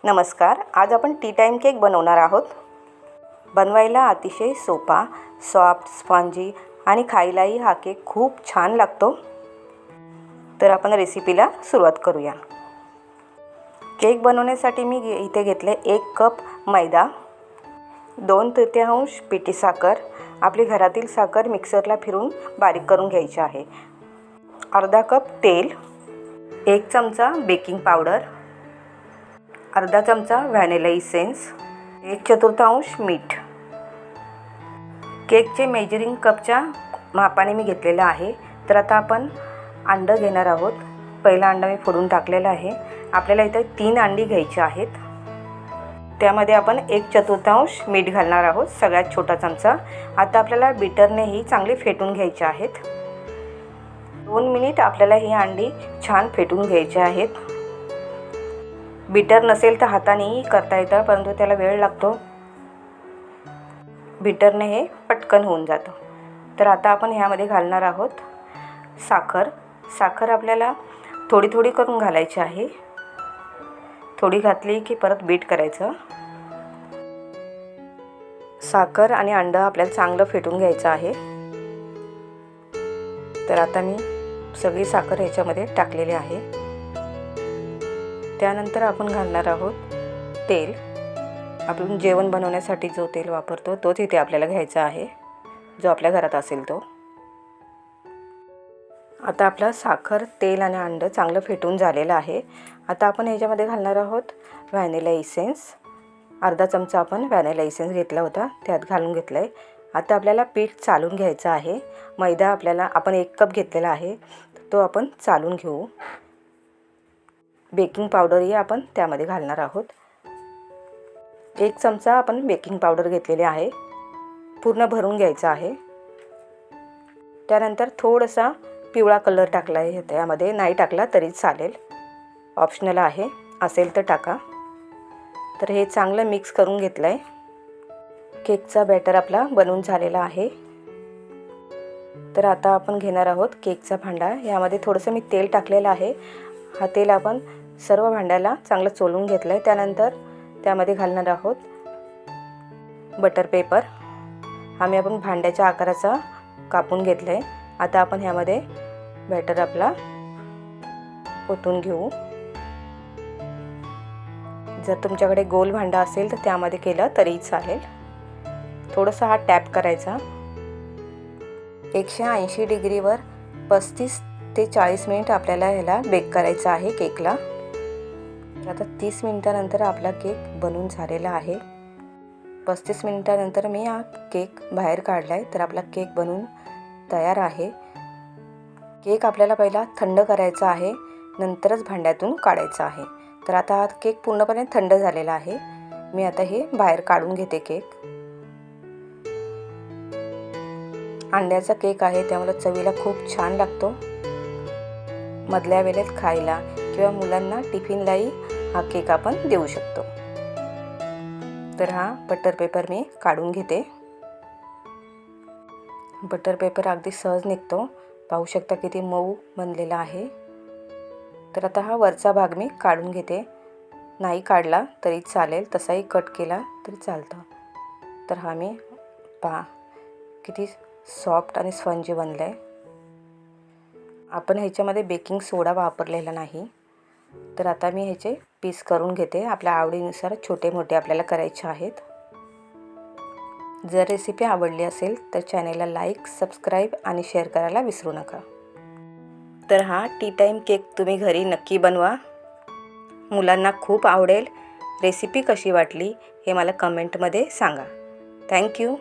नमस्कार, आज आपण टी टाइम केक बनवणार आहोत। बनवायला अतिशय सोपा, सॉफ्ट, स्पॉन्जी आणि खायलाही हा केक खूप छान लागतो। तर आपण रेसिपीला सुरुवात करूया। केक बनवण्यासाठी मी इथे घेतले 1 कप मैदा, 2/3 पिठी साखर, आपली घरातील साखर मिक्सरला फिरून बारीक करून घ्यायची आहे, अर्धा कप तेल, 1 चमचा बेकिंग पावडर, अर्धा चमचा व्हॅनिला इसेन्स, 1/4 मीठ। केकचे मेजरिंग कपच्या मापाने मी घेतलेला आहे। तर आता आपण अंड घेणार आहोत। पहिला अंडा मी फोडून टाकलेला आहे। आपल्याला इथे 3 अंडी घ्यायची आहेत। त्यामध्ये आपण 1/4 मीठ घालणार आहोत, सगळ्यात छोटा चमचा। आता आपल्याला बीटरने ही चांगली फेटून घ्यायची आहेत। 2 मिनिट आपल्याला ही अंडी छान फेटून घ्यायची आहेत। बीटर नसेल तर हातानेही करता येतं, परंतु त्याला वेळ लागतो। बीटरने हे पटकन होऊन जातं। तर आता आपण ह्यामध्ये घालणार आहोत साखर। साखर आपल्याला थोडी थोडी करून घालायची आहे। थोडी घातली की परत बीट करायचं। साखर आणि अंड आपल्याला चांगलं फेटून घ्यायचं आहे। तर आता मी सगळी साखर ह्याच्यामध्ये टाकलेली आहे। त्यानंतर आपण घालणार आहोत तेल। आपण जेवण बनवण्यासाठी जो तेल वापरतो तोच इथे आपल्याला घ्यायचा आहे, जो आपल्या घरात असेल तो। आता आपला साखर, तेल आणि अंड चांगलं फेटून झालेलं आहे। आता आपण ह्याच्यामध्ये घालणार आहोत व्हॅनिला इसेन्स। अर्धा चमचा आपण व्हॅनिला इसेन्स घेतला होता, त्यात घालून घेतलं आहे। आता आपल्याला पीठ चालून घ्यायचं आहे। मैदा आपण 1 कप घेतलेला आहे, तो आपण चालून घेऊ। बेकिंग पावडरही आपण त्यामध्ये घालणार आहोत। 1 चमचा आपण बेकिंग पावडर घेतलेली आहे, पूर्ण भरून घ्यायचा आहे। त्यानंतर थोडासा पिवळा कलर टाकला आहे त्यामध्ये, नाही टाकला तरी चालेल, ऑप्शनल आहे, असेल तर टाका। तर हे चांगलं मिक्स करून घेतलं आहे। केकचा बॅटर आपला बनवून झालेला आहे। तर आता आपण घेणार आहोत केकचा भांडा। यामध्ये थोडंसं मी तेल टाकलेलं आहे। हा तेल आपण सर्व भांड्याला चांगलं चोळून घेतलं आहे। त्यानंतर त्यामध्ये घालणार आहोत बटर पेपर। आम्ही आपण भांड्याच्या आकाराचा कापून घेतलं आहे। आता आपण ह्यामध्ये बॅटर आपला ओतून घेऊ। जर तुमच्याकडे गोल भांडा असेल तर त्यामध्ये केलं तरी चालेल। थोडंसं हा टॅप करायचा। 180 डिग्रीवर 35 ते 40 मिनिट आपल्याला ह्याला बेक करायचं आहे केकला। आता 30 मिनिटानंतर आपला केक बनून झालेला आहे। 35 मिनिटानंतर मी हा केक बाहेर काढला आहे। तर आपला केक बनून तयार आहे। केक आपल्याला पहिला थंड करायचा आहे, नंतरच भांड्यातून काढायचा आहे। तर आता हा केक पूर्णपणे थंड झालेला आहे। मी आता हे बाहेर काढून घेते केक। अंड्याचा केक आहे, त्यामुळे चवीला खूप छान लागतो। मधल्या वेळेत खायला किंवा मुलांना टिफिनलाही हा केक आपण देऊ शकतो। तर हा बटर पेपर मी काढून घेते। बटर पेपर अगदी सहज निघतो, पाहू शकता किती मऊ बनलेला आहे। तर आता हा वरचा भाग मी काढून घेते, नाही काढला तरी चालेल, तसाही कट केला तरी चालतं। तर हा मी पहा किती सॉफ्ट आणि स्पंजी बनलं आहे। आपण ह्याच्यामध्ये बेकिंग सोडा वापरलेला नाही। तर आता मी ह्याचे पीस करून घेते। आपल्या आवडीनुसार छोटे मोठे आपल्याला करायचे आहेत। जर रेसिपी आवडली असेल तर चॅनेलला लाईक, सबस्क्राईब आणि शेअर करायला विसरू नका। तर हा टी टाइम केक तुम्ही घरी नक्की बनवा, मुलांना खूप आवडेल। रेसिपी कशी वाटली हे मला कमेंटमध्ये सांगा। थँक्यू।